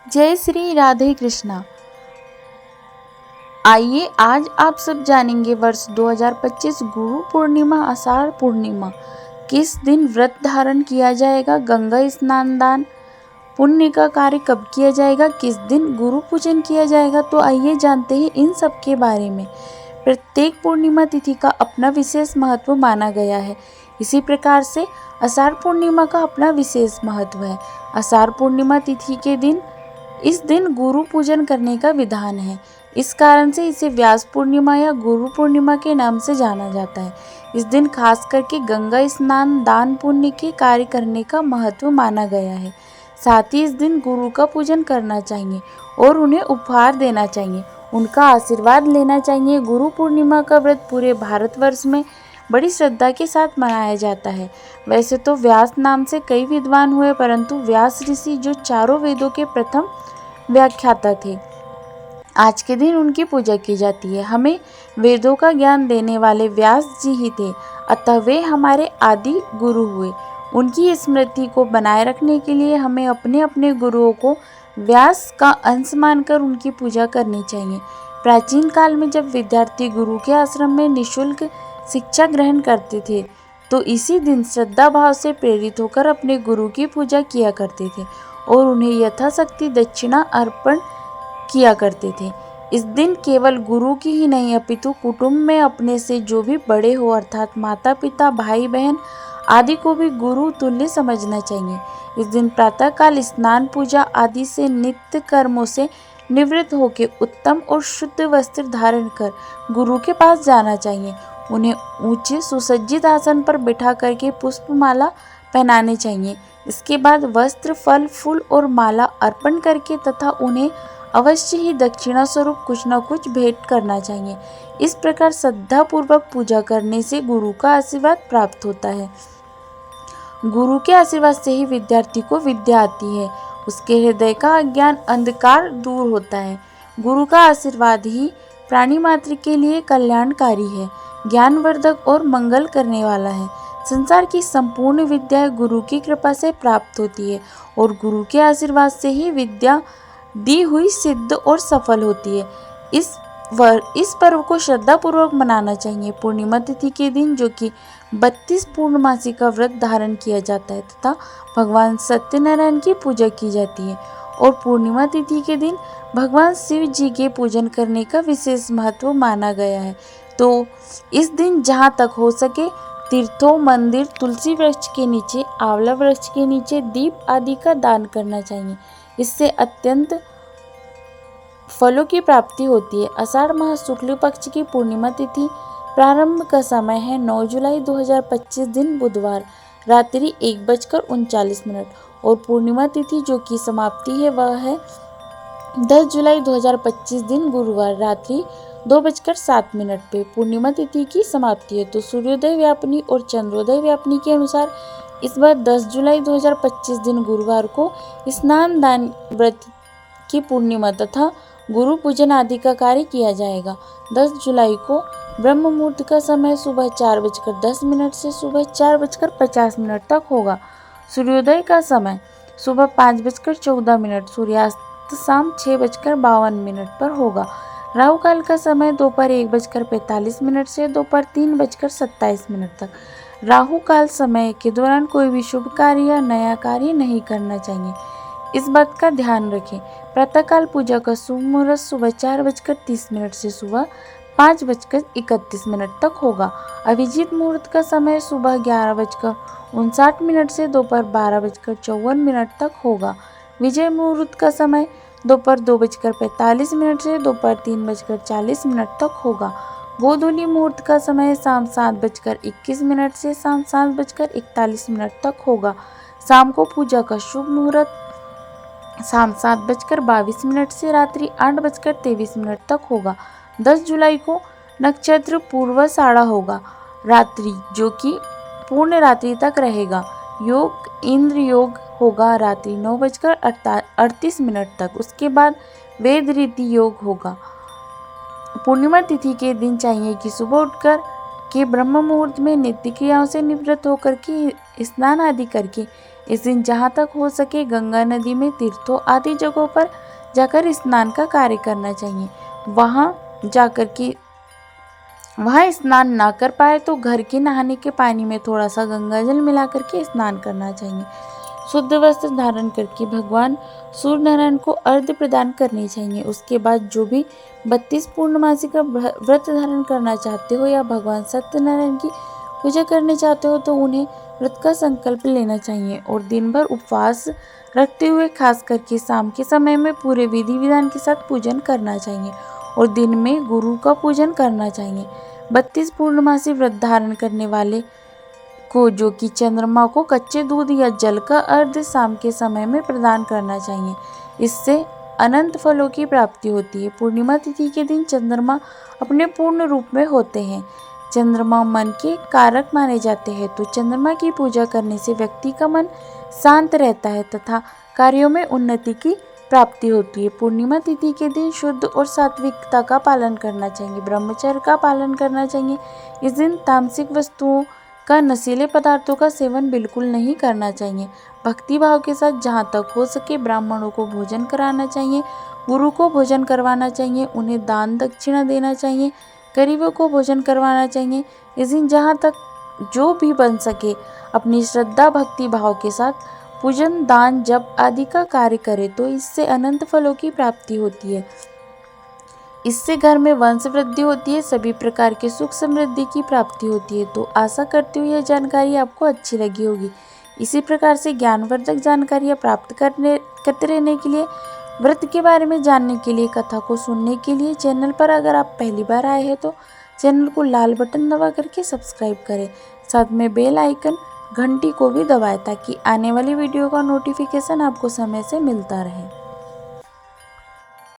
जय श्री राधे कृष्णा। आइए आज आप सब जानेंगे वर्ष 2025 गुरु पूर्णिमा आषाढ़ पूर्णिमा किस दिन व्रत धारण किया जाएगा, गंगा स्नान दान पुण्य का कार्य कब किया जाएगा, किस दिन गुरु पूजन किया जाएगा। तो आइए जानते हैं इन सब के बारे में। प्रत्येक पूर्णिमा तिथि का अपना विशेष महत्व माना गया है। इसी प्रकार से आषाढ़ पूर्णिमा का अपना विशेष महत्व है। आषाढ़ पूर्णिमा तिथि के दिन इस दिन गुरु पूजन करने का विधान है। इस कारण से इसे व्यास पूर्णिमा या गुरु पूर्णिमा के नाम से जाना जाता है। इस दिन खास करके गंगा स्नान दान पुण्य के कार्य करने का महत्व माना गया है। साथ ही इस दिन गुरु का पूजन करना चाहिए और उन्हें उपहार देना चाहिए, उनका आशीर्वाद लेना चाहिए। गुरु पूर्णिमा का व्रत पूरे भारतवर्ष में बड़ी श्रद्धा के साथ मनाया जाता है। वैसे तो व्यास नाम से कई विद्वान हुए, परंतु व्यास ऋषि जो चारों वेदों के प्रथम व्याख्याता थे, आज के दिन उनकी पूजा की जाती है। हमें वेदों का ज्ञान देने वाले व्यास जी ही थे, अतः वे हमारे आदि गुरु हुए। उनकी स्मृति को बनाए रखने के लिए हमें अपने अपने गुरुओं को व्यास का अंश मानकर उनकी पूजा करनी चाहिए। प्राचीन काल में जब विद्यार्थी गुरु के आश्रम में निःशुल्क शिक्षा ग्रहण करते थे, तो इसी दिन श्रद्धा भाव से प्रेरित होकर अपने गुरु की पूजा किया करते थे और उन्हें यथाशक्ति दक्षिणा अर्पण किया करते थे। इस दिन केवल गुरु की ही नहीं अपितु कुटुंब में अपने से जो भी बड़े हो, अर्थात माता पिता भाई बहन आदि को भी गुरु तुल्य समझना चाहिए। इस दिन प्रातःकाल स्नान पूजा आदि से नित्य कर्मों से निवृत्त होकर उत्तम और शुद्ध वस्त्र धारण कर गुरु के पास जाना चाहिए। उन्हें ऊंचे सुसज्जित आसन पर बिठा करके पुष्पमाला पहनाने चाहिए। इसके बाद वस्त्र फल फूल और माला अर्पण करके तथा उन्हें अवश्य ही दक्षिणा स्वरूप कुछ न कुछ भेंट करना चाहिए। इस प्रकार श्रद्धापूर्वक पूजा करने से गुरु का आशीर्वाद प्राप्त होता है। गुरु के आशीर्वाद से ही विद्यार्थी को विद्या आती है, उसके हृदय का अज्ञान अंधकार दूर होता है। गुरु का आशीर्वाद ही प्राणी मात्र के लिए कल्याणकारी है, ज्ञानवर्धक और मंगल करने वाला है। संसार की संपूर्ण विद्या गुरु की कृपा से प्राप्त होती है और गुरु के आशीर्वाद से ही विद्या दी हुई सिद्ध और सफल होती है। इस पर्व को श्रद्धापूर्वक मनाना चाहिए। पूर्णिमा तिथि के दिन जो कि 32 पूर्णमासी का व्रत धारण किया जाता है तथा भगवान सत्यनारायण की पूजा की जाती है और पूर्णिमा तिथि के दिन भगवान शिव जी के पूजन करने का विशेष महत्व माना गया है। तो इस दिन जहाँ तक हो सके तीर्थों, मंदिर, तुलसी वृक्ष के नीचे, आंवला वृक्ष के नीचे दीप आदि का दान करना चाहिए। इससे अत्यंत फलों की प्राप्ति होती है। आषाढ़ माह शुक्ल पक्ष की पूर्णिमा तिथि प्रारंभ का समय है 9 जुलाई 2025 दिन बुधवार रात्रि 1:39 और पूर्णिमा तिथि जो की समाप्ति है वह है 10 जुलाई 2025 दिन गुरुवार रात्रि 2:07 पे पूर्णिमा तिथि की समाप्ति है। तो सूर्योदय व्यापनी और चंद्रोदय व्यापनी के अनुसार इस बार 10 जुलाई 2025 दिन गुरुवार को स्नान दान व्रत की पूर्णिमा तथा गुरु पूजन आदि का कार्य किया जाएगा। 10 जुलाई को ब्रह्म मुहूर्त का समय सुबह 4:10 से सुबह 4:50 तक होगा। सूर्योदय का समय सुबह 5:14, सूर्यास्त शाम 6:52 पर होगा। राहु काल का समय दोपहर 1:45 से दोपहर 3:27 तक। राहु काल समय के दौरान कोई भी शुभ कार्य या नया कार्य नहीं करना चाहिए, इस बात का ध्यान रखें। प्रातःकाल पूजा का शुभ मुहूर्त सुबह 4:30 से सुबह 5:31 तक होगा। अभिजीत मुहूर्त का समय सुबह 11:59 से दोपहर 12:54 तक होगा। विजय मुहूर्त का समय दोपहर 2:45 से दोपहर 3:40 तक होगा। गोधूली मुहूर्त का समय शाम 7:21 से शाम 7:41 तक होगा। शाम को पूजा का शुभ मुहूर्त शाम 7:22 से रात्रि 8:23 तक होगा। 10 जुलाई को नक्षत्र पूर्वाषाढ़ा होगा रात्रि जो कि पूर्ण रात्रि तक रहेगा। योग इंद्र योग होगा रात्रि 9:38 तक, उसके बाद वेद रीति योग होगा। पूर्णिमा तिथि के दिन चाहिए कि सुबह उठकर के ब्रह्म मुहूर्त में नित्य क्रियाओं से निवृत्त होकर के स्नान आदि करके इस दिन जहाँ तक हो सके गंगा नदी में, तीर्थों आदि जगहों पर जाकर स्नान का कार्य करना चाहिए। वहाँ स्नान ना कर पाए तो घर के नहाने के पानी में थोड़ा सा गंगा जल मिला करके स्नान करना चाहिए। शुद्ध वस्त्र धारण करके भगवान सूर्य नारायण को अर्घ्य प्रदान करनी चाहिए। उसके बाद जो भी 32 पूर्णमासी का व्रत धारण करना चाहते हो या भगवान सत्यनारायण की पूजा करने चाहते हो तो उन्हें व्रत का संकल्प लेना चाहिए और दिन भर उपवास रखते हुए खास करके शाम के समय में पूरे विधि विधान के साथ पूजन करना चाहिए और दिन में गुरु का पूजन करना चाहिए। 32 पूर्णमासी व्रत धारण करने वाले को जो कि चंद्रमा को कच्चे दूध या जल का अर्घ्य शाम के समय में प्रदान करना चाहिए। इससे अनंत फलों की प्राप्ति होती है। पूर्णिमा तिथि के दिन चंद्रमा अपने पूर्ण रूप में होते हैं। चंद्रमा मन के कारक माने जाते हैं, तो चंद्रमा की पूजा करने से व्यक्ति का मन शांत रहता है तथा कार्यों में उन्नति की प्राप्ति होती है। पूर्णिमा तिथि के दिन शुद्ध और सात्विकता का पालन करना चाहिए, ब्रह्मचर्य का पालन करना चाहिए। इस दिन तामसिक वस्तुओं का, नशीले पदार्थों का सेवन बिल्कुल नहीं करना चाहिए। भक्ति भाव के साथ जहाँ तक हो सके ब्राह्मणों को भोजन कराना चाहिए, गुरु को भोजन करवाना चाहिए, उन्हें दान दक्षिणा देना चाहिए, गरीबों को भोजन करवाना चाहिए। इस दिन जहाँ तक जो भी बन सके अपनी श्रद्धा भक्ति भाव के साथ पूजन दान जप आदि का कार्य करे तो इससे अनंत फलों की प्राप्ति होती है। इससे घर में वंश वृद्धि होती है, सभी प्रकार के सुख समृद्धि की प्राप्ति होती है। तो आशा करती हूँ यह जानकारी आपको अच्छी लगी होगी। इसी प्रकार से ज्ञानवर्धक जानकारियाँ प्राप्त करते रहने के लिए, व्रत के बारे में जानने के लिए, कथा को सुनने के लिए चैनल पर अगर आप पहली बार आए हैं तो चैनल को लाल बटन दबा करके सब्सक्राइब करें, साथ में बेल आइकन घंटी को भी दबाएं ताकि आने वाली वीडियो का नोटिफिकेशन आपको समय से मिलता रहे।